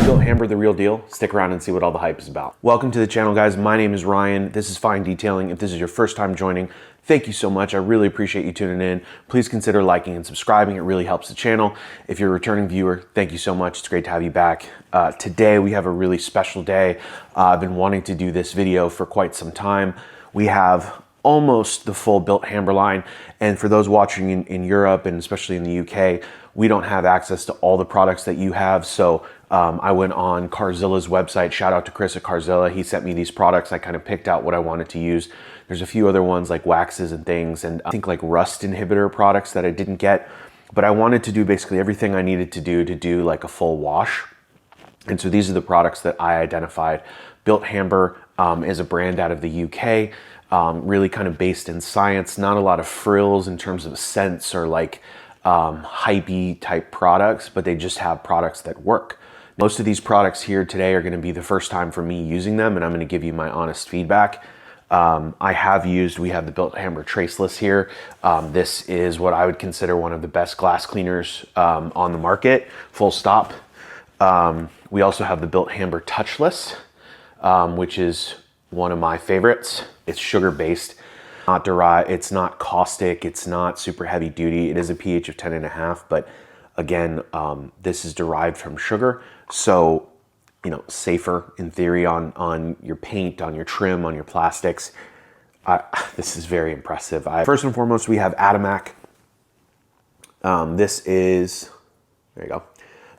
Bilt Hamber, the real deal? Stick around and see what all the hype is about. Welcome to the channel, guys. My name is Ryan. This is Fine Detailing. If this is your first time joining, thank you so much. I really appreciate you tuning in. Please consider liking and subscribing. It really helps the channel. If you're a returning viewer, thank you so much. It's great to have you back. Today, we have a really special day. I've been wanting to do this video for quite some time. We have almost the full Bilt Hamber line. And for those watching in Europe and especially in the UK, we don't have access to all the products that you have. So I went on Korrosol's website. Shout out to Chris at Korrosol. He sent me these products. I kind of picked out what I wanted to use. There's a few other ones like waxes and things, and I think like rust inhibitor products that I didn't get. But I wanted to do basically everything I needed to do like a full wash. And so these are the products that I identified. Bilt Hamber is a brand out of the UK, really kind of based in science. Not a lot of frills in terms of scents or like hypey type products, but they just have products that work. Most of these products here today are going to be the first time for me using them, and I'm going to give you my honest feedback. We have the Bilt Hamber Traceless here. This is what I would consider one of the best glass cleaners on the market, full stop. We also have the Bilt Hamber Touchless, which is one of my favorites. It's sugar-based, not dry, it's not caustic, it's not super heavy duty. It is a pH of 10.5, but again, this is derived from sugar. So, you know, safer in theory on your paint, on your trim, on your plastics. This is very impressive. First and foremost, we have Atomac. There you go.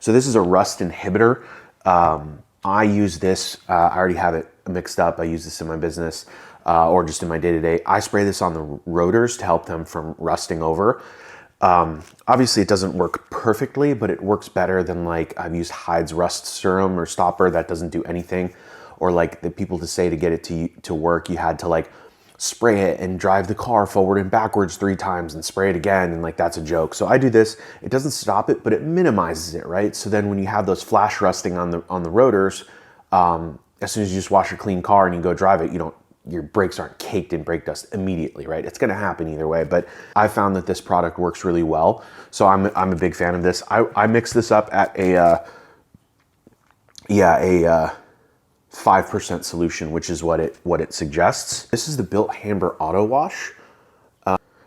So this is a rust inhibitor. I use this, I already have it mixed up. I use this in my business or just in my day-to-day. I spray this on the rotors to help them from rusting over. Obviously it doesn't work perfectly, but it works better than like I've used Hyde's rust serum or stopper that doesn't do anything. Or like the people to say to get it to work, you had to like spray it and drive the car forward and backwards 3 times and spray it again, and like that's a joke. So I do this. It doesn't stop it, but it minimizes it, right? So then when you have those flash rusting on the rotors, as soon as you just wash a clean car and you go drive it, your brakes aren't caked in brake dust immediately, right? It's going to happen either way, but I found that this product works really well. So I'm a big fan of this. I mix this up at a 5% solution, which is what it suggests. This is the Bilt Hamber Auto Wash,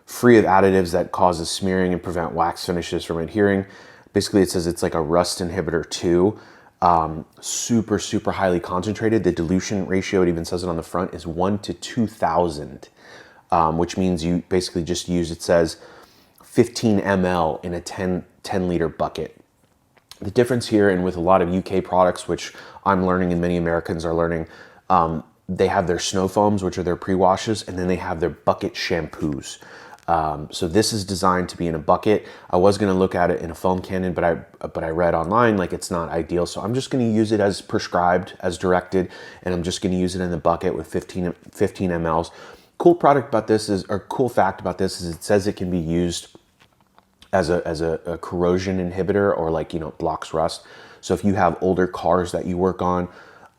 free of additives that causes smearing and prevent wax finishes from adhering. Basically, it says it's like a rust inhibitor too. Super, super highly concentrated. The dilution ratio, it even says it on the front, is 1 to 2,000, which means you basically just use, it says 15 ml in a 10 liter bucket. The difference here, and with a lot of UK products, which I'm learning and many Americans are learning, they have their snow foams, which are their pre-washes, and then they have their bucket shampoos. So this is designed to be in a bucket. I was going to look at it in a foam cannon, but I read online like it's not ideal. So I'm just going to use it as prescribed, as directed, and I'm just going to use it in the bucket with 15 mLs. Cool fact about this is it says it can be used as a corrosion inhibitor, or like, blocks rust. So if you have older cars that you work on,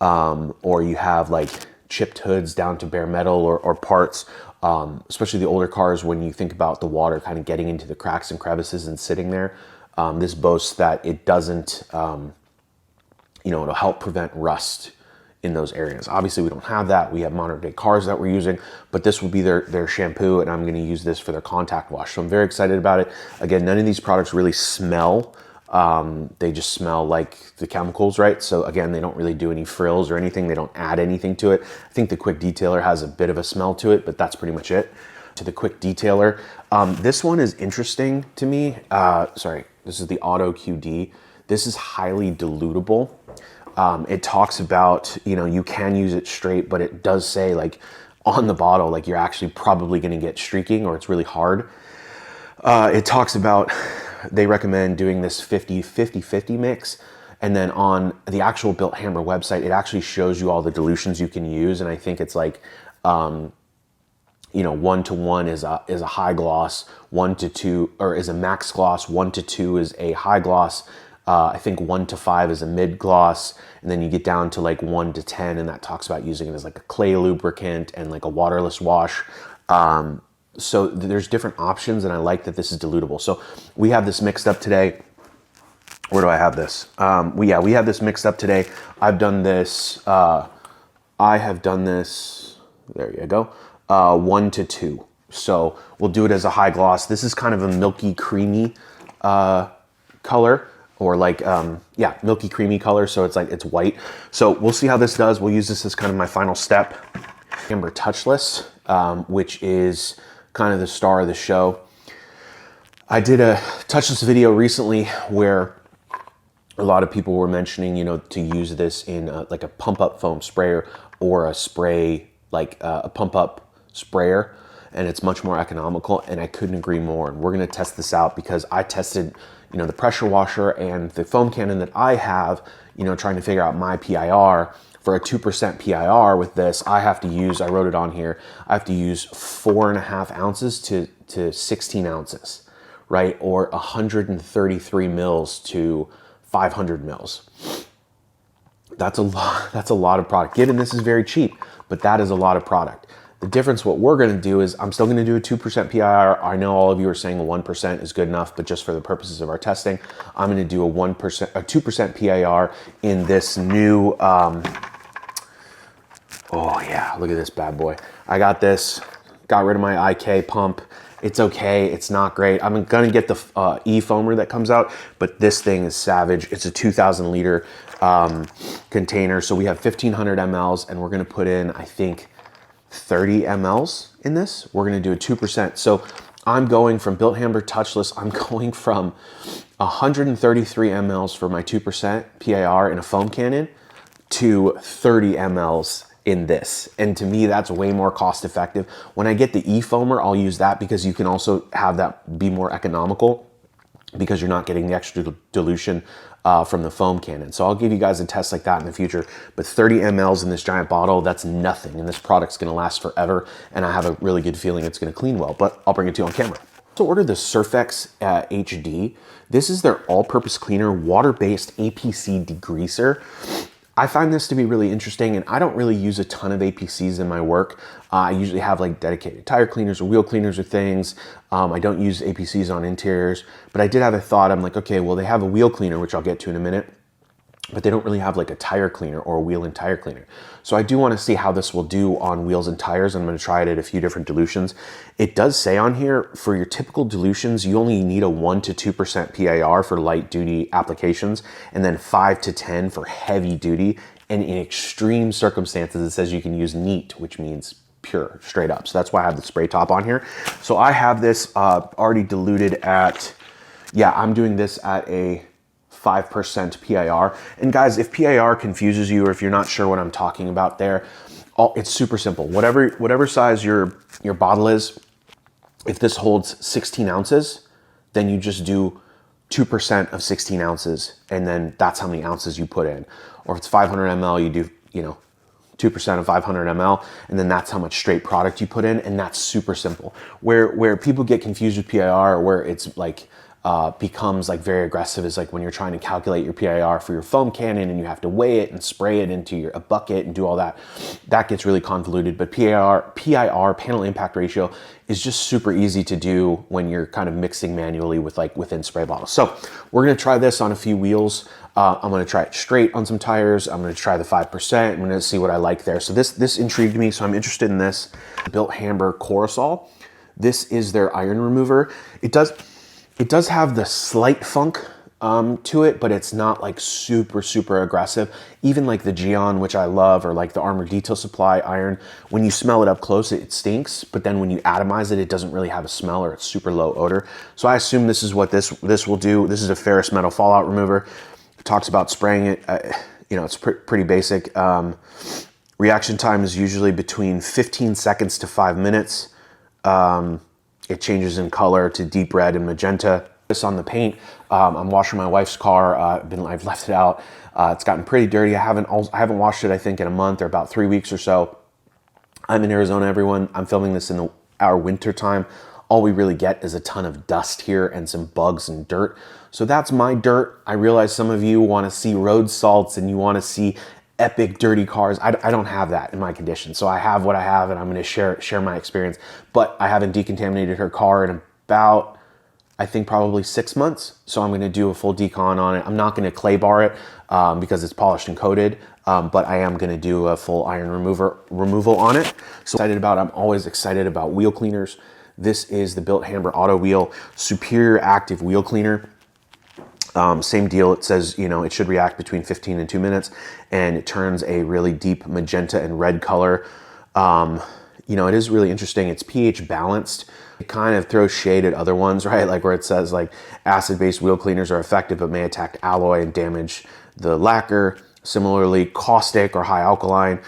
or you have like chipped hoods down to bare metal or parts, especially the older cars, when you think about the water kind of getting into the cracks and crevices and sitting there, this boasts that it doesn't, it'll help prevent rust in those areas. Obviously, we don't have that. We have modern day cars that we're using, but this will be their shampoo, and I'm going to use this for their contact wash. So I'm very excited about it. Again, none of these products really smell. They just smell like the chemicals, right? So again, they don't really do any frills or anything. They don't add anything to it. I think the Quick Detailer has a bit of a smell to it, but that's pretty much it. To the Quick Detailer. This one is interesting to me. This is the Auto QD. This is highly dilutable. It talks about, you can use it straight, but it does say like on the bottle, like you're actually probably going to get streaking, or it's really hard. It talks about, they recommend doing this 50-50 mix. And then on the actual Bilt Hamber website, it actually shows you all the dilutions you can use. And I think it's like, 1 to 1 is a high gloss, 1 to 2, or is a max gloss, 1 to 2 is a high gloss. I think 1 to 5 is a mid gloss, and then you get down to like 1 to 10, and that talks about using it as like a clay lubricant and like a waterless wash. So there's different options, and I like that this is dilutable. So we have this mixed up today. Where do I have this? We had this mixed up today. I've done this, I have done this, there you go, 1 to 2. So we'll do it as a high gloss. This is kind of a milky, creamy color, or like, yeah, milky, creamy color. So it's like, it's white. So we'll see how this does. We'll use this as kind of my final step. Hamber Touchless, which is kind of the star of the show. I did a touchless video recently where a lot of people were mentioning, you know, to use this in like a pump up foam sprayer or a spray, like a pump up sprayer, and it's much more economical, and I couldn't agree more. And we're gonna test this out because I tested, you know, the pressure washer and the foam cannon that I have, you know, trying to figure out my PIR. For a 2% PIR with this, I have to use, I wrote it on here, I have to use 4.5 ounces to 16 ounces, right? Or 133 mils to 500 mils. That's a lot of product. Given this is very cheap, but that is a lot of product. The difference, what we're gonna do is, I'm still gonna do a 2% PIR. I know all of you are saying a 1% is good enough, but just for the purposes of our testing, I'm gonna do a 2% PIR in this new, oh yeah, look at this bad boy. I got this, got rid of my IK pump. It's okay, it's not great. I'm gonna get the e-foamer that comes out, but this thing is savage. It's a 2,000 liter container. So we have 1,500 mLs, and we're gonna put in, I think, 30 mLs in this. We're gonna do a 2%. So I'm going from Bilt Hamber Touchless, I'm going from 133 mLs for my 2% PIR in a foam cannon to 30 mLs in this. And to me, that's way more cost effective. When I get the e-foamer, I'll use that because you can also have that be more economical because you're not getting the extra dilution from the foam cannon. So I'll give you guys a test like that in the future. But 30 mLs in this giant bottle, that's nothing. And this product's gonna last forever. And I have a really good feeling it's gonna clean well, but I'll bring it to you on camera. So ordered the Surfex HD. This is their all-purpose cleaner, water-based APC degreaser. I find this to be really interesting, and I don't really use a ton of APCs in my work. I usually have like dedicated tire cleaners or wheel cleaners or things. I don't use APCs on interiors, but I did have a thought. I'm like, okay, well, they have a wheel cleaner, which I'll get to in a minute, but they don't really have like a tire cleaner or a wheel and tire cleaner. So I do want to see how this will do on wheels and tires. I'm going to try it at a few different dilutions. It does say on here, for your typical dilutions, you only need a 1 to 2% PIR for light duty applications, and then 5 to 10 for heavy duty. And in extreme circumstances, it says you can use neat, which means pure, straight up. So that's why I have the spray top on here. So I have this already diluted at, yeah, I'm doing this at a 5% PIR. And guys, if PIR confuses you or if you're not sure what I'm talking about there, it's super simple. Whatever size your bottle is, if this holds 16 ounces, then you just do 2% of 16 ounces, and then that's how many ounces you put in. Or if it's 500 ml, you do, you know, 2% of 500 ml, and then that's how much straight product you put in, and that's super simple. Where people get confused with PIR, or where it's like, becomes like very aggressive is like when you're trying to calculate your PIR for your foam cannon and you have to weigh it and spray it into a bucket and do all that. That gets really convoluted, but PIR, panel impact ratio, is just super easy to do when you're kind of mixing manually with like within spray bottles. So we're gonna try this on a few wheels. I'm gonna try it straight on some tires. I'm gonna try the 5%. I'm gonna see what I like there. So this intrigued me, so I'm interested in this. Bilt Hamber Korrosol. This is their iron remover. It does have the slight funk to it, but it's not like super aggressive. Even like the Geon, which I love, or like the Armor Detail Supply iron, when you smell it up close, it stinks, but then when you atomize it, it doesn't really have a smell, or it's super low odor. So I assume this is what this will do. This is a ferrous metal fallout remover. It talks about spraying it, you know, it's pretty basic. Reaction time is usually between 15 seconds to 5 minutes. It changes in color to deep red and magenta. This on the paint, I'm washing my wife's car. I've left it out. It's gotten pretty dirty. I haven't washed it, I think, in a month or about 3 weeks or so. I'm in Arizona, everyone. I'm filming this in our winter time. All we really get is a ton of dust here and some bugs and dirt. So that's my dirt. I realize some of you want to see road salts and you want to see epic dirty cars. I don't have that in my condition. So I have what I have, and I'm going to share my experience. But I haven't decontaminated her car in about, I think probably 6 months. So I'm gonna do a full decon on it. I'm not gonna clay bar it because it's polished and coated, but I am gonna do a full iron removal on it. So I'm always excited about wheel cleaners. This is the Bilt Hamber Auto Wheel Superior Active Wheel Cleaner. Same deal, it says, you know, it should react between 15 and 2 minutes, and it turns a really deep magenta and red color. You know, it is really interesting. It's pH balanced. It kind of throws shade at other ones, right? Like where it says like acid-based wheel cleaners are effective but may attack alloy and damage the lacquer. Similarly, caustic or high alkaline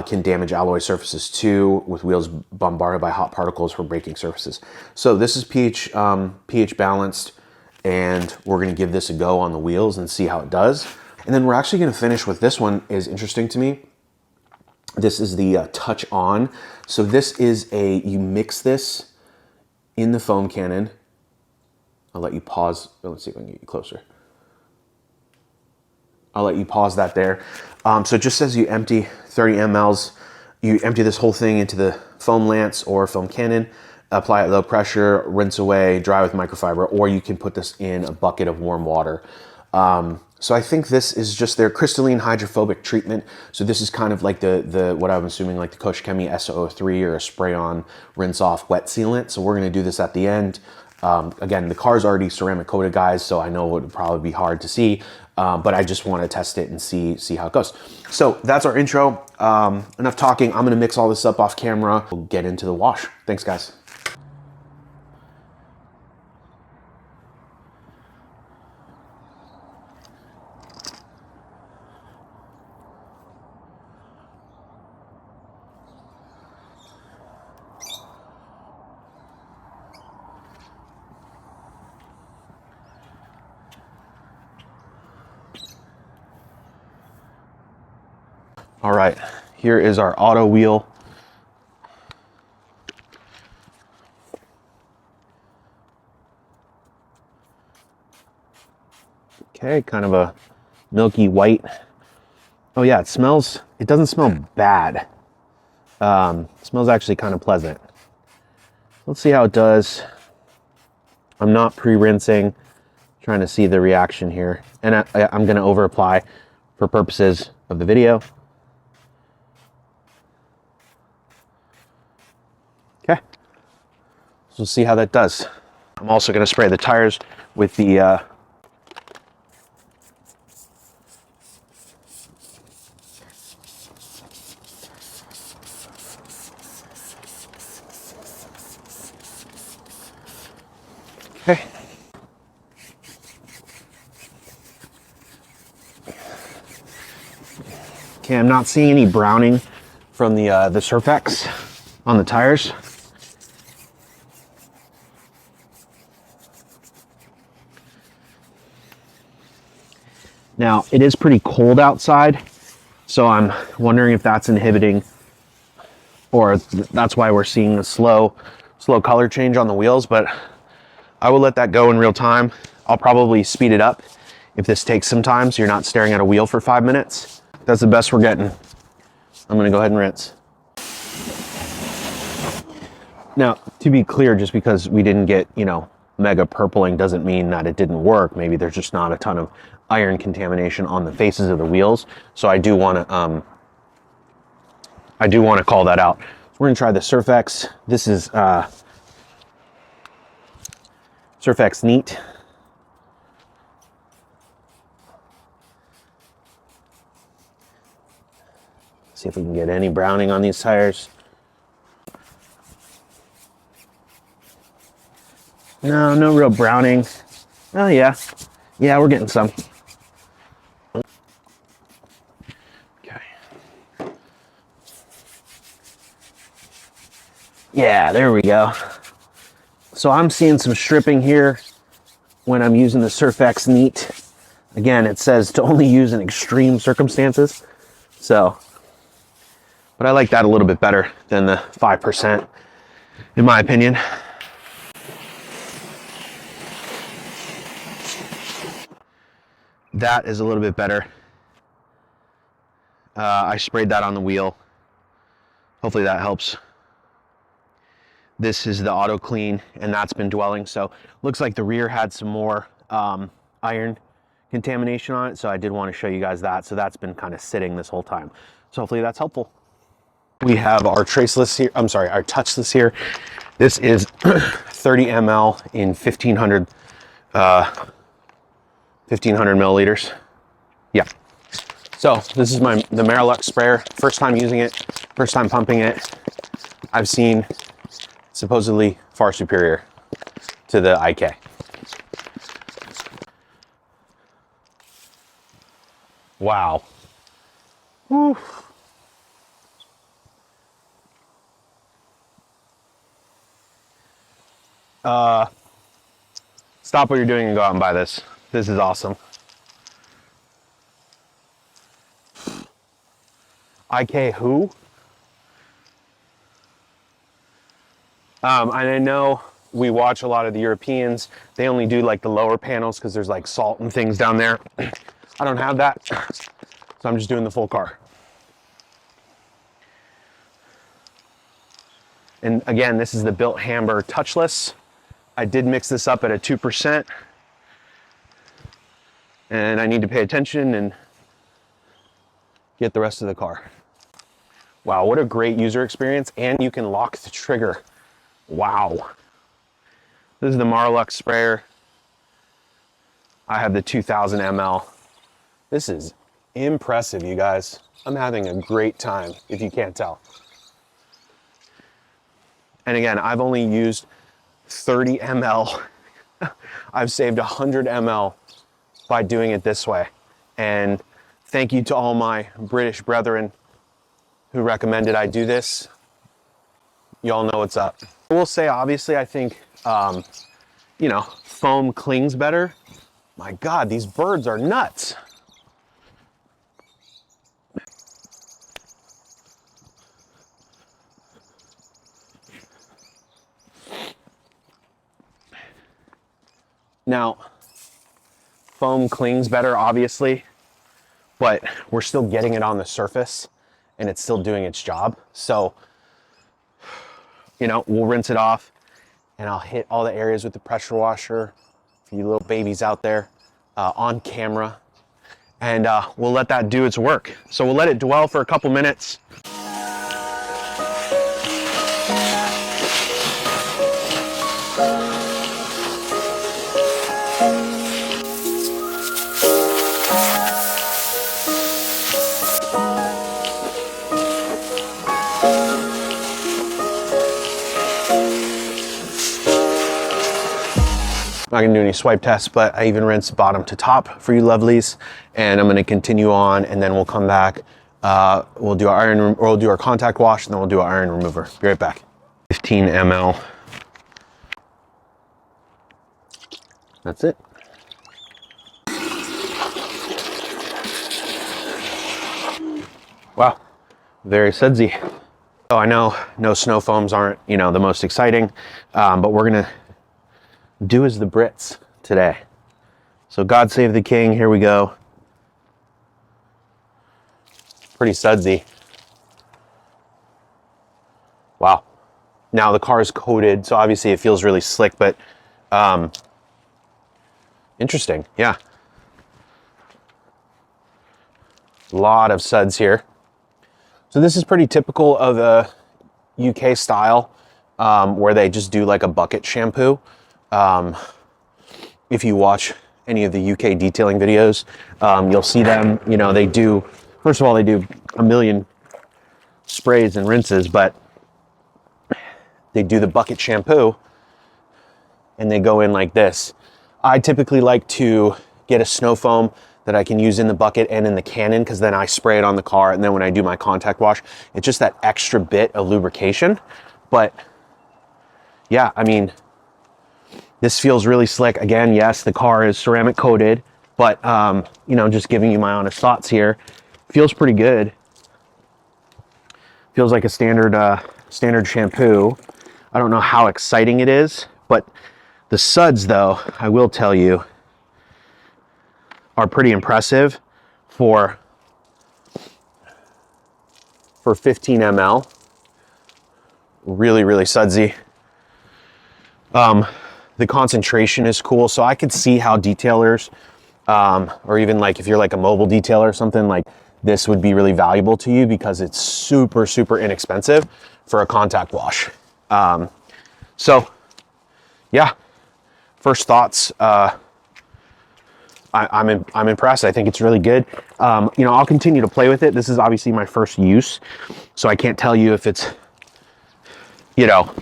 can damage alloy surfaces too, with wheels bombarded by hot particles from braking surfaces. So this is pH balanced, and we're gonna give this a go on the wheels and see how it does. And then we're actually gonna finish with this one. Is interesting to me. This is the Touch On. So this is you mix this in the foam cannon. I'll let you pause. Let's see if I can get you closer. I'll let you pause that there. So it just says you empty 30 mLs. You empty this whole thing into the foam lance or foam cannon, apply at low pressure, rinse away, dry with microfiber, or you can put this in a bucket of warm water. So I think this is just their crystalline hydrophobic treatment. So this is kind of like what I'm assuming like the Koshkemi SO03 or a spray-on rinse-off wet sealant. So we're gonna do this at the end. Again, the car's already ceramic coated, guys, so I know it would probably be hard to see, but I just wanna test it and see how it goes. So that's our intro. Enough talking. I'm gonna mix all this up off camera. We'll get into the wash. Thanks, guys. All right, here is our auto wheel. Okay, kind of a milky white. Oh yeah, it doesn't smell bad. It smells actually kind of pleasant. Let's see how it does. I'm not pre-rinsing, trying to see the reaction here. And I'm gonna over apply for purposes of the video. Okay, so we'll see how that does. I'm also gonna spray the tires with the okay. Okay, I'm not seeing any browning from the Surfex on the tires. Now, it is pretty cold outside, so I'm wondering if that's inhibiting, or that's why we're seeing a slow color change on the wheels, but I will let that go in real time. I'll probably speed it up if this takes some time, so you're not staring at a wheel for 5 minutes. That's the best we're getting. I'm gonna go ahead and rinse. Now, to be clear, just because we didn't get, you know, mega purpling doesn't mean that it didn't work. Maybe there's just not a ton of iron contamination on the faces of the wheels. So I do want to call that out. So we're gonna try the Surfex. This is Surfex Neat. See if we can get any browning on these tires. No real browning. Oh yeah, we're getting some. Okay. Yeah, there we go. So I'm seeing some stripping here when I'm using the Surfex Neat. Again, it says to only use in extreme circumstances. So, but I like that a little bit better than the 5%, in my opinion. That is a little bit better. I sprayed that on the wheel. Hopefully that helps. This is the auto clean, and that's been dwelling. So looks like the rear had some more iron contamination on it. So I did want to show you guys that. So that's been kind of sitting this whole time. So hopefully that's helpful. We have our Traceless here. I'm sorry, our Touchless here. This is 30 ml in 1500 milliliters. Yeah. So this is the Merilux sprayer. First time using it, first time pumping it. I've seen supposedly far superior to the IK. Wow. Whew. Stop what you're doing and go out and buy this. This is awesome. IK who? And I know we watch a lot of the Europeans. They only do like the lower panels because there's like salt and things down there. I don't have that, so I'm just doing the full car. And again, this is the Bilt Hamber Touchless. I did mix this up at a 2%. And I need to pay attention and get the rest of the car. Wow, what a great user experience. And you can lock the trigger. Wow. This is the Merilux sprayer. I have the 2000 ml. This is impressive, you guys. I'm having a great time, if you can't tell. And again, I've only used 30 ml. I've saved 100 ml by doing it this way. And thank you to all my British brethren who recommended I do this. Y'all know what's up. I will say, obviously, I think, you know, foam clings better. My God, these birds are nuts. Now, foam clings better, obviously, but we're still getting it on the surface and it's still doing its job. So, you know, we'll rinse it off and I'll hit all the areas with the pressure washer for you little babies out there on camera. And we'll let that do its work. So we'll let it dwell for a couple minutes. I'm not gonna do any swipe tests, but I even rinsed bottom to top for you lovelies. And I'm gonna continue on and then we'll come back. We'll do our contact wash and then we'll do our iron remover. Be right back. 15 ml. That's it. Wow, very sudsy. So I know no snow foams aren't, you know, the most exciting, but we're gonna do as the Brits today. So God save the king, here we go. Pretty sudsy. Wow. Now the car is coated, so obviously it feels really slick, but interesting, yeah. A lot of suds here. So this is pretty typical of the UK style, where they just do like a bucket shampoo. If you watch any of the UK detailing videos, you'll see them, you know, they do, first of all, they do a million sprays and rinses, but they do the bucket shampoo and they go in like this. I typically like to get a snow foam that I can use in the bucket and in the cannon, because then I spray it on the car, and then when I do my contact wash, it's just that extra bit of lubrication. But yeah, I mean, this feels really slick. Again, yes, the car is ceramic coated, but you know, just giving you my honest thoughts here, feels pretty good. Feels like a standard shampoo. I don't know how exciting it is, but the suds, though, I will tell you, are pretty impressive for 15 ml. Really, really sudsy. The concentration is cool. So I could see how detailers, or even like if you're like a mobile detailer or something, like this would be really valuable to you because it's super, super inexpensive for a contact wash. So yeah, first thoughts, I'm impressed. I think it's really good. You know, I'll continue to play with it. This is obviously my first use, so I can't tell you if it's, you know,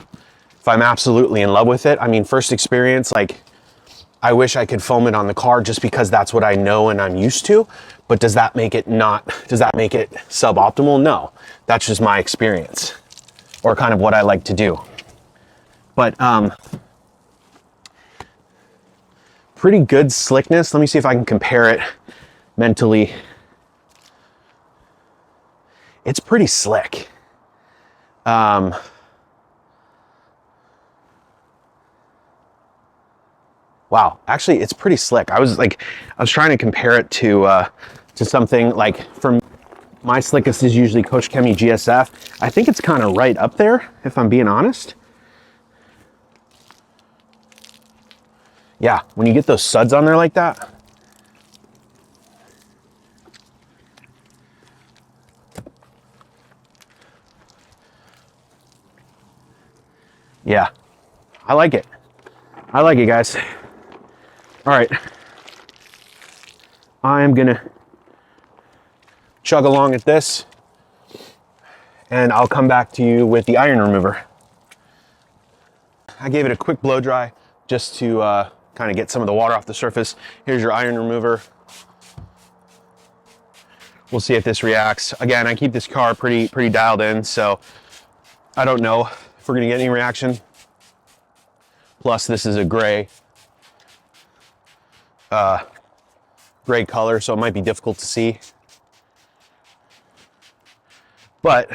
if I'm absolutely in love with it. I mean, first experience, like, I wish I could foam it on the car just because that's what I know and I'm used to. But does that make it suboptimal? No, that's just my experience or kind of what I like to do. But pretty good slickness. Let me see if I can compare it mentally. It's pretty slick. Wow, actually, it's pretty slick. I was trying to compare it to something like, from my slickest is usually Coach Chemi GSF. I think it's kind of right up there, if I'm being honest. Yeah, when you get those suds on there like that. Yeah, I like it. I like it, guys. All right. I am gonna chug along at this and I'll come back to you with the iron remover. I gave it a quick blow dry just to kind of get some of the water off the surface. Here's your iron remover. We'll see if this reacts. Again, I keep this car pretty dialed in, so I don't know if we're gonna get any reaction. Plus, this is a gray color, so it might be difficult to see. But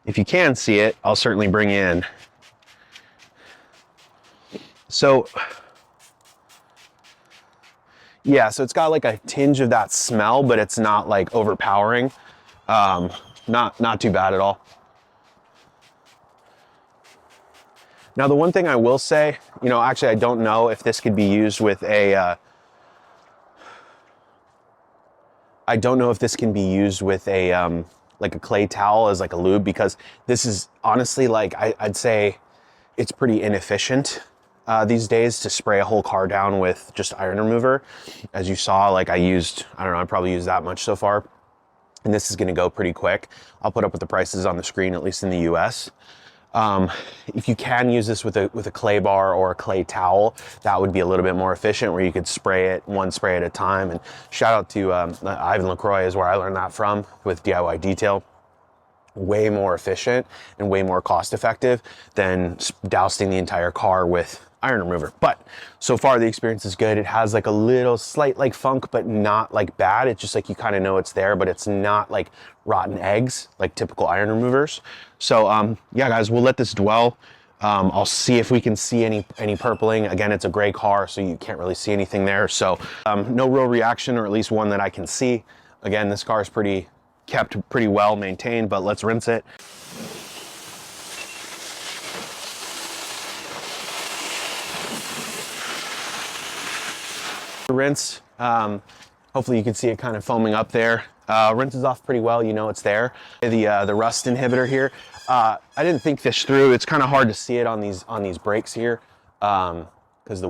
if you can see it, I'll certainly bring you in. So yeah, so it's got like a tinge of that smell, but it's not like overpowering. Not too bad at all. Now, the one thing I will say, you know, actually, I don't know if this could be used with a, I don't know if this can be used with a, like a clay towel as like a lube, because this is honestly, like, I'd say it's pretty inefficient these days to spray a whole car down with just iron remover. As you saw, like I don't know, I probably used that much so far. And this is gonna go pretty quick. I'll put up with the prices on the screen, at least in the US. If you can use this with a clay bar or a clay towel, that would be a little bit more efficient, where you could spray it one spray at a time. And shout out to Ivan LaCroix is where I learned that from with DIY Detail. Way more efficient and way more cost effective than dousing the entire car with iron remover. But so far the experience is good. It has like a little slight like funk, but not like bad. It's just like you kind of know it's there, but it's not like rotten eggs like typical iron removers. So yeah, guys, we'll let this dwell. I'll see if we can see any purpling. Again, it's a gray car, so you can't really see anything there. So no real reaction, or at least one that I can see. Again, this car is kept pretty well maintained, but let's rinse it. Rinse, hopefully you can see it kind of foaming up there. Rinses off pretty well, you know it's there. The rust inhibitor here, I didn't think this through. It's kind of hard to see it on these brakes here, because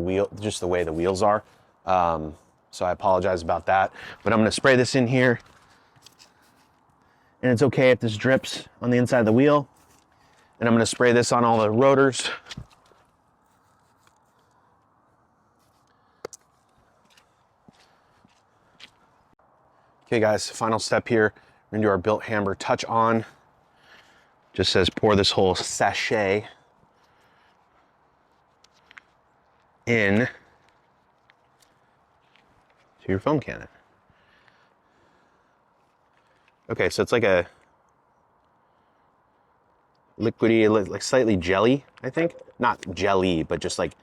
just the way the wheels are. So I apologize about that, but I'm gonna spray this in here. And it's okay if this drips on the inside of the wheel. And I'm gonna spray this on all the rotors. Okay guys, final step here. We're gonna do our Bilt Hamber Touch On. Just says pour this whole sachet in to your foam cannon. Okay, so it's like a liquidy, like slightly jelly, I think. Not jelly, but just like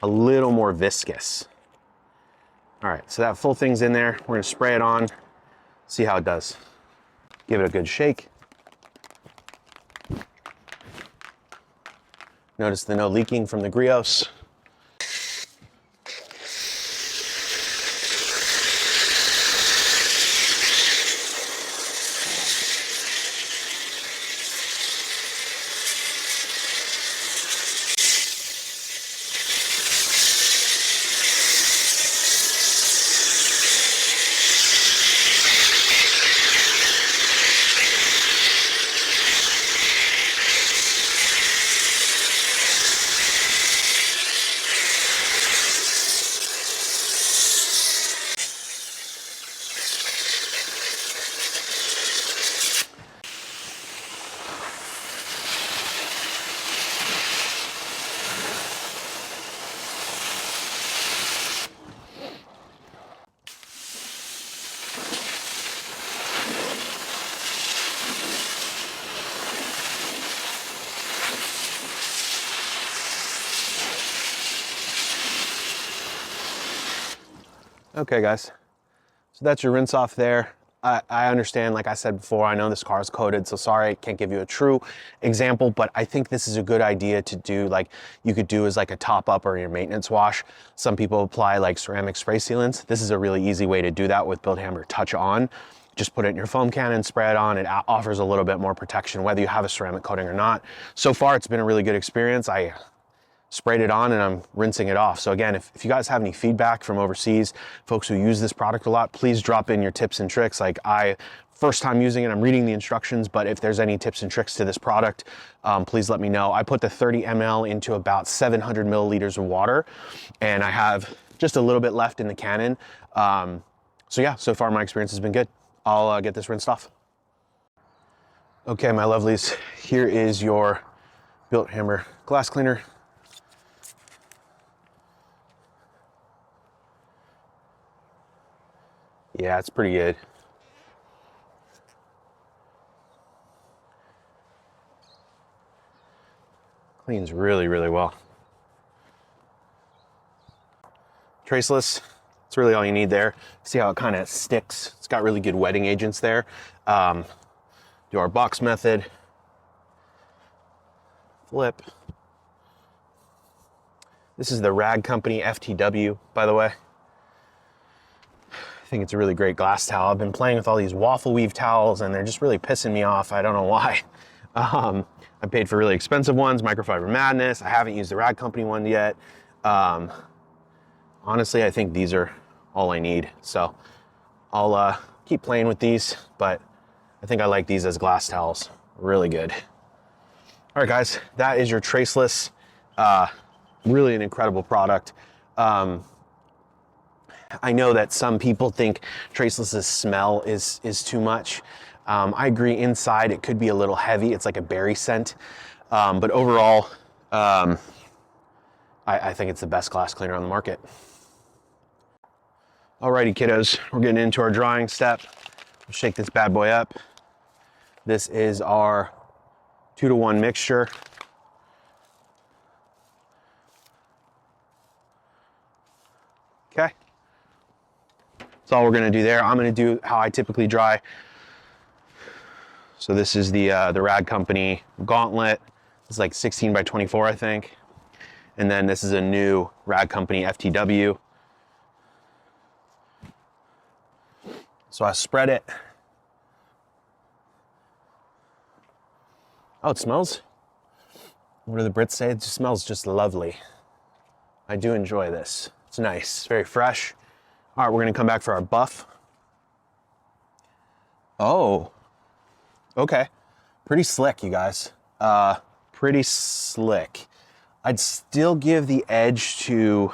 a little more viscous. All right, so that full thing's in there. We're gonna spray it on, see how it does. Give it a good shake. Notice the no leaking from the grills. Okay guys, so that's your rinse off there. I understand, like I said before, I know this car is coated, so sorry I can't give you a true example, but I think this is a good idea to do, like you could do as like a top up or your maintenance wash. Some people apply like ceramic spray sealants. This is a really easy way to do that with Bilt Hamber Touch On. Just put it in your foam can and spray it on. It offers a little bit more protection whether you have a ceramic coating or not. So far it's been a really good experience. I sprayed it on and I'm rinsing it off. So again, if you guys have any feedback from overseas, folks who use this product a lot, please drop in your tips and tricks. Like first time using it, I'm reading the instructions, but if there's any tips and tricks to this product, please let me know. I put the 30 ml into about 700 milliliters of water and I have just a little bit left in the cannon. So yeah, so far my experience has been good. I'll get this rinsed off. Okay, my lovelies, here is your Bilt Hamber glass cleaner. Yeah, it's pretty good. Cleans really, really well. Traceless, it's really all you need there. See how it kind of sticks? It's got really good wetting agents there. Do our box method. Flip. This is the Rag Company FTW, by the way. I think it's a really great glass towel. I've been playing with all these waffle weave towels and they're just really pissing me off. I don't know why. I paid for really expensive ones, Microfiber Madness. I haven't used the Rag Company one yet. Honestly, I think these are all I need. So I'll keep playing with these, but I think I like these as glass towels. Really good. All right, guys, that is your Traceless. Really an incredible product. I know that some people think Traceless's smell is too much. I agree, inside it could be a little heavy. It's like a berry scent. But overall, I think it's the best glass cleaner on the market. Alrighty, kiddos, we're getting into our drying step. We'll shake this bad boy up. This is our 2-to-1 mixture. Okay. That's all we're gonna do there. I'm gonna do how I typically dry. So this is the Rag Company Gauntlet. It's like 16 by 24, I think. And then this is a new Rag Company FTW. So I spread it. Oh, it smells, what do the Brits say? It just smells just lovely. I do enjoy this. It's nice, very fresh. All right, we're gonna come back for our buff. Oh, okay. Pretty slick, you guys. Pretty slick. I'd still give the edge to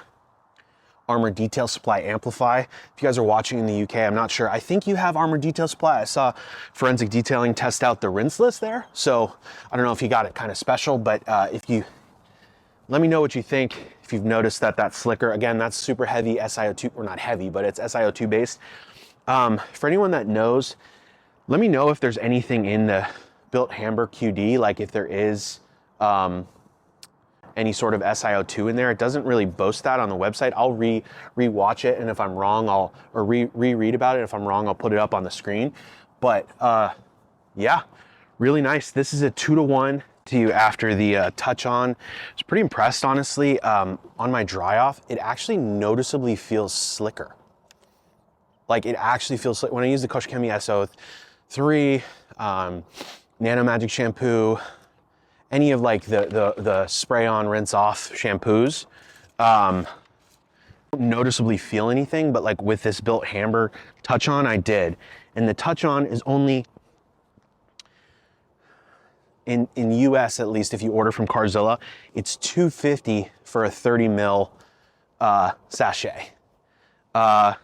Armor Detail Supply Amplify. If you guys are watching in the UK, I'm not sure. I think you have Armor Detail Supply. I saw Forensic Detailing test out the rinseless there. So I don't know if you got it kind of special, but let me know what you think. If you've noticed that that's slicker. Again, that's super heavy SiO2, or not heavy, but it's SiO2 based. For anyone that knows, let me know if there's anything in the Bilt Hamber QD, like if there is any sort of SiO2 in there. It doesn't really boast that on the website. I'll re-watch it, and if I'm wrong, or reread about it. If I'm wrong, I'll put it up on the screen. But yeah, really nice. This is a 2-to-1 To you after the touch on. I was pretty impressed, honestly. On my dry off, it actually noticeably feels slicker. Like it actually feels like when I use the Kush Chemie SO3, Nano Magic shampoo, any of like the spray on rinse off shampoos, don't noticeably feel anything, but like with this Bilt Hamber touch on, I did. And the touch on is only, in US at least, if you order from Carzilla, it's $2.50 for a 30 ml sachet. I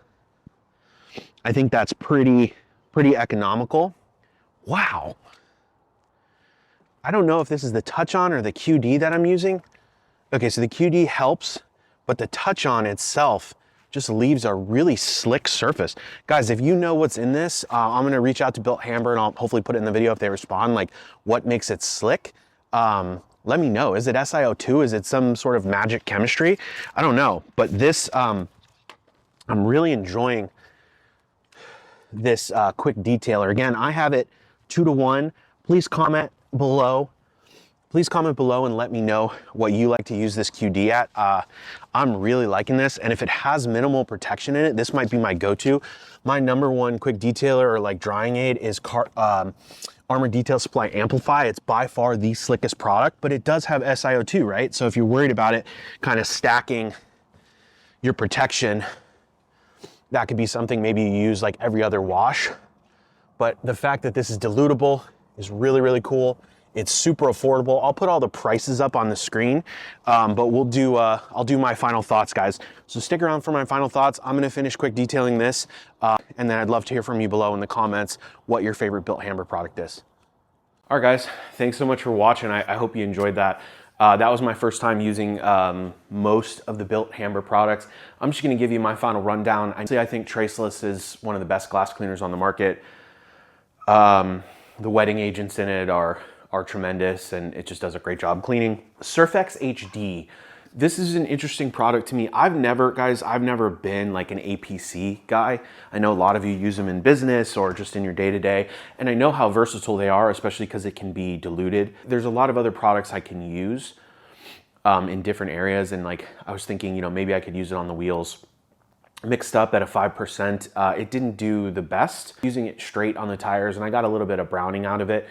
think that's pretty economical. Wow. I don't know if this is the touch on or the QD that I'm using. Okay, so the QD helps, but the touch on itself just leaves a really slick surface. Guys, if you know what's in this, I'm gonna reach out to Bilt Hamber and I'll hopefully put it in the video if they respond, like what makes it slick. Let me know. Is it SiO2? Is it some sort of magic chemistry? I don't know, but this, I'm really enjoying this quick detailer. Again, I have it 2-to-1. Please comment below. Please comment below and let me know what you like to use this QD at. I'm really liking this, and if it has minimal protection in it, this might be my go-to. My #1 quick detailer or like drying aid is Armor Detail Supply Amplify. It's by far the slickest product, but it does have SiO2, right? So if you're worried about it kind of stacking your protection, that could be something maybe you use like every other wash. But the fact that this is dilutable is really, really cool. It's super affordable. I'll put all the prices up on the screen, but I'll do my final thoughts, guys. So stick around for my final thoughts. I'm gonna finish quick detailing this, and then I'd love to hear from you below in the comments what your favorite Bilt Hamber product is. All right, guys, thanks so much for watching. I hope you enjoyed that. That was my first time using most of the Bilt Hamber products. I'm just gonna give you my final rundown. I think Traceless is one of the best glass cleaners on the market. The wetting agents in it are tremendous, and it just does a great job cleaning. Surfex HD. This is an interesting product to me. I've never been like an APC guy. I know a lot of you use them in business or just in your day-to-day, and I know how versatile they are, especially because it can be diluted. There's a lot of other products I can use in different areas, and like I was thinking, you know, maybe I could use it on the wheels. Mixed up at a 5%. It didn't do the best. Using it straight on the tires, and I got a little bit of browning out of it.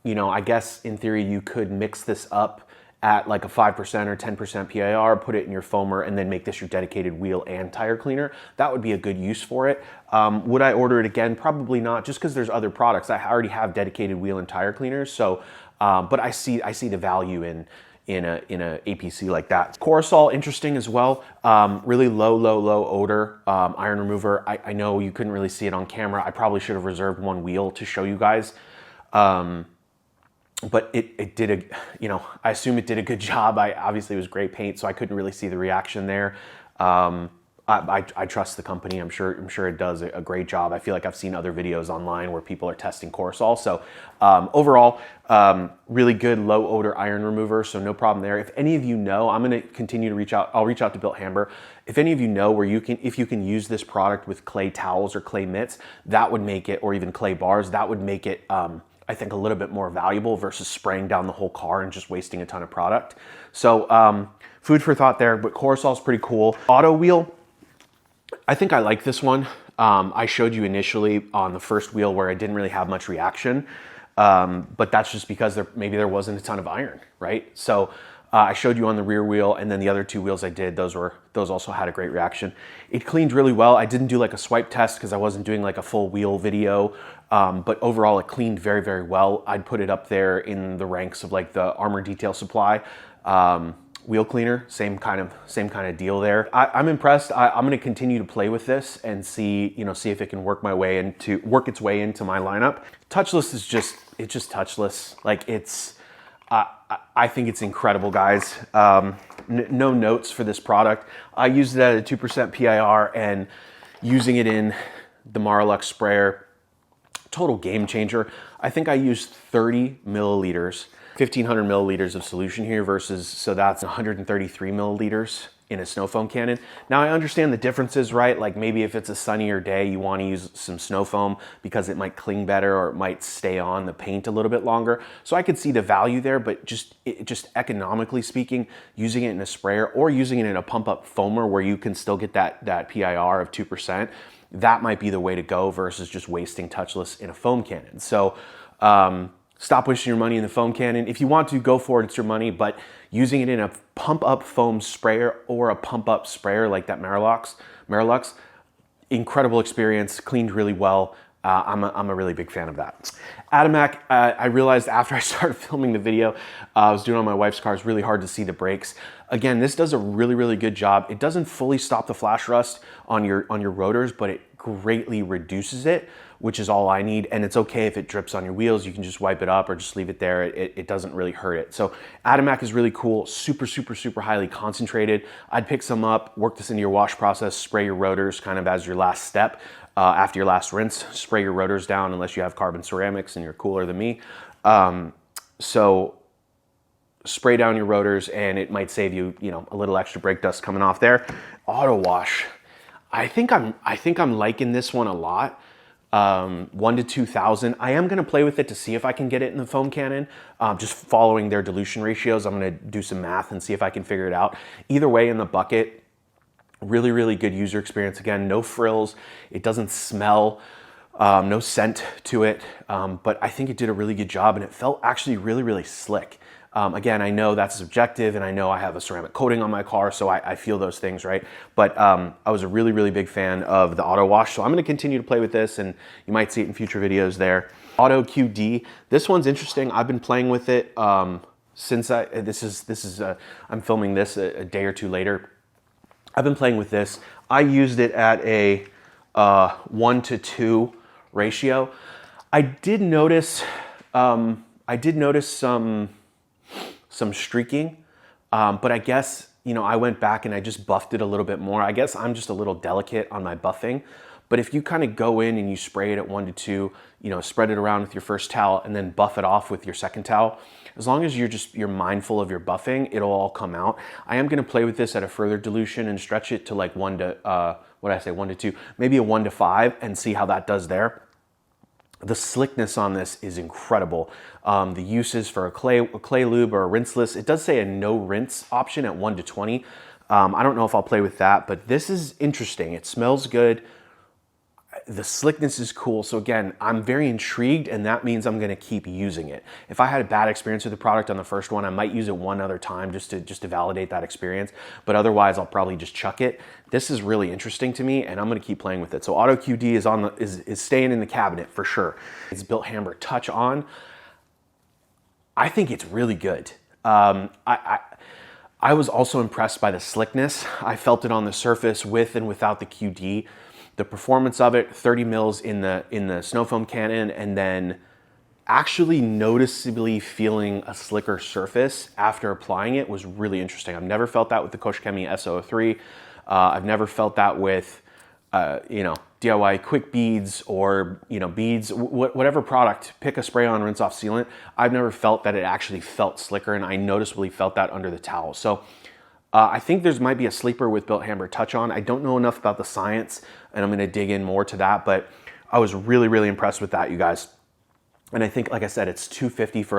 You know, I guess in theory you could mix this up at like a 5% or 10% PIR, put it in your foamer, and then make this your dedicated wheel and tire cleaner. That would be a good use for it. Would I order it again? Probably not, just because there's other products. I already have dedicated wheel and tire cleaners, so but I see the value in a APC like that. Korrosol, interesting as well. Really low odor iron remover. I know you couldn't really see it on camera. I probably should have reserved one wheel to show you guys. But it did you know, I assume it did a good job. Obviously it was great paint, so I couldn't really see the reaction there. I trust the company. I'm sure it does a great job. I feel like I've seen other videos online where people are testing Korrosol. So overall, really good low odor iron remover. So no problem there. If any of you know, I'm going to continue to reach out. I'll reach out to Bilt Hamber. If any of you know where if you can use this product with clay towels or clay mitts, that would make it, or even clay bars, that would make it, I think, a little bit more valuable versus spraying down the whole car and just wasting a ton of product. So food for thought there, but Korrosol is pretty cool. Auto wheel, I think I like this one. I showed you initially on the first wheel where I didn't really have much reaction, but that's just because maybe there wasn't a ton of iron, right? So I showed you on the rear wheel, and then the other 2 wheels I did, those also had a great reaction. It cleaned really well. I didn't do like a swipe test because I wasn't doing like a full wheel video, but overall it cleaned very, very well. I'd put it up there in the ranks of like the Armor Detail Supply wheel cleaner, same kind of deal there. I'm impressed. I'm going to continue to play with this and see if it can work its way into my lineup. Touchless is just touchless. Like I think it's incredible, guys. No notes for this product. I used it at a 2% PIR, and using it in the Marlux sprayer, total game changer. I think I used 30 milliliters, 1,500 milliliters of solution here versus, so that's 133 milliliters in a snow foam cannon. Now I understand the differences, right? Like maybe if it's a sunnier day, you want to use some snow foam because it might cling better or it might stay on the paint a little bit longer. So I could see the value there, but just economically speaking, using it in a sprayer or using it in a pump up foamer where you can still get that PIR of 2%, that might be the way to go versus just wasting touchless in a foam cannon. So stop wasting your money in the foam cannon. If you want to, go for it, it's your money, but using it in a pump up foam sprayer or a pump up sprayer like that Marilux, incredible experience, cleaned really well. I'm a really big fan of that. Atomac, I realized after I started filming the video, I was doing on my wife's car, it's really hard to see the brakes. Again, this does a really, really good job. It doesn't fully stop the flash rust on your rotors, but it greatly reduces it, which is all I need. And it's okay if it drips on your wheels. You can just wipe it up or just leave it there. It doesn't really hurt it. So Atomac is really cool, super, super, super highly concentrated. I'd pick some up, work this into your wash process, spray your rotors kind of as your last step. After your last rinse, spray your rotors down unless you have carbon ceramics and you're cooler than me. So spray down your rotors and it might save you, a little extra brake dust coming off there. Auto wash. I think I'm liking this one a lot. 1 to 2,000. I am gonna play with it to see if I can get it in the foam cannon. Just following their dilution ratios. I'm gonna do some math and see if I can figure it out. Either way, in the bucket, really, really good user experience. Again, no frills. It doesn't smell, no scent to it, but I think it did a really good job and it felt actually really, really slick. Again, I know that's subjective and I know I have a ceramic coating on my car, so I feel those things, right? But I was a really, really big fan of the auto wash, so I'm gonna continue to play with this and you might see it in future videos there. Auto QD, this one's interesting. I've been playing with it since I'm filming this a day or two later. I've been playing with this. I used it at a 1 to 2 ratio. I did notice some streaking, but I guess, I went back and I just buffed it a little bit more. I guess I'm just a little delicate on my buffing, but if you kind of go in and you spray it at 1 to 2, spread it around with your first towel and then buff it off with your second towel, as long as you're mindful of your buffing, it'll all come out. I am gonna play with this at a further dilution and stretch it to like 1 to 2, maybe a 1 to 5 and see how that does there. The slickness on this is incredible. The uses for a clay lube or a rinseless, it does say a no rinse option at 1 to 20. I don't know if I'll play with that, but this is interesting. It smells good. The slickness is cool. So again, I'm very intrigued and that means I'm gonna keep using it. If I had a bad experience with the product on the first one, I might use it one other time just to validate that experience. But otherwise, I'll probably just chuck it. This is really interesting to me and I'm gonna keep playing with it. So Auto QD is staying in the cabinet for sure. It's Bilt Hamber Touch On. I think it's really good. I was also impressed by the slickness. I felt it on the surface with and without the QD. The performance of it, 30 mils in the snow foam cannon, and then actually noticeably feeling a slicker surface after applying it was really interesting. I've never felt that with the Koshkemi S03. I've never felt that with, DIY quick beads or, beads, whatever product, pick a spray on rinse off sealant. I've never felt that it actually felt slicker and I noticeably felt that under the towel. So I think might be a sleeper with Bilt Hamber Touch On. I don't know enough about the science and I'm gonna dig in more to that, but I was really, really impressed with that, you guys. And I think, like I said, it's $250 for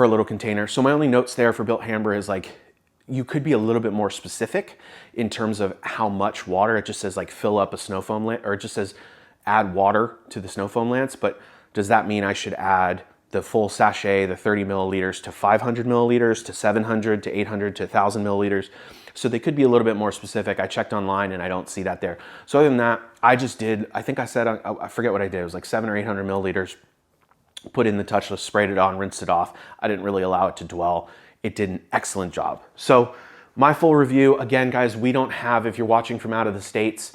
a little container. So my only notes there for Bilt Hamber is like, you could be a little bit more specific in terms of how much water. It just says like fill up a snow foam lance, or it just says add water to the snow foam lance. But does that mean I should add the full sachet, the 30 milliliters to 500 milliliters to 700 to 800 to 1,000 milliliters? So they could be a little bit more specific. I checked online and I don't see that there. So other than that, I forget what I did. It was like 700 or 800 milliliters, put in the Touchless, sprayed it on, rinsed it off. I didn't really allow it to dwell. It did an excellent job. So my full review, again, guys, we don't have, if you're watching from out of the States,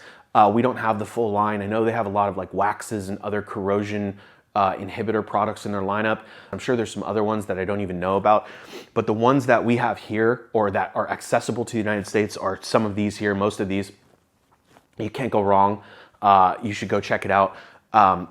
we don't have the full line. I know they have a lot of like waxes and other corrosion inhibitor products in their lineup. I'm sure there's some other ones that I don't even know about, but the ones that we have here or that are accessible to the United States are some of these here, most of these. You can't go wrong. You should go check it out.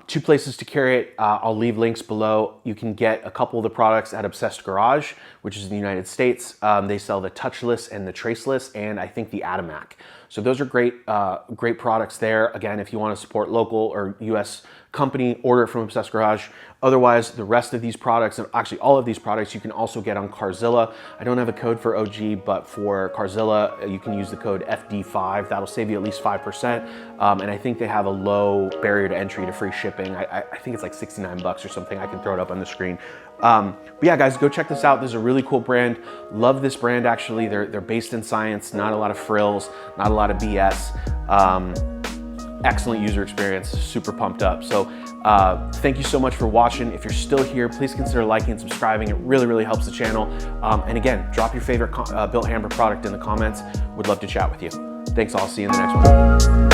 Two places to carry it. I'll leave links below. You can get a couple of the products at Obsessed Garage, which is in the United States. They sell the Touchless and the Traceless, and I think the Atomac. So those are great products there. Again, if you want to support local or US company, order it from Obsessed Garage. Otherwise, the rest of these products, and actually all of these products, you can also get on Carzilla. I don't have a code for OG, but for Carzilla, you can use the code FD5. That'll save you at least 5%. And I think they have a low barrier to entry to free shipping. I think it's like 69 bucks or something. I can throw it up on the screen. But yeah, guys, go check this out. This is a really cool brand. Love this brand, actually. They're based in science, not a lot of frills, not a lot of BS. Excellent user experience, super pumped up. So thank you so much for watching. If you're still here, please consider liking and subscribing. It really, really helps the channel. And again, drop your favorite Bilt Hamber product in the comments. Would love to chat with you. Thanks all, see you in the next one.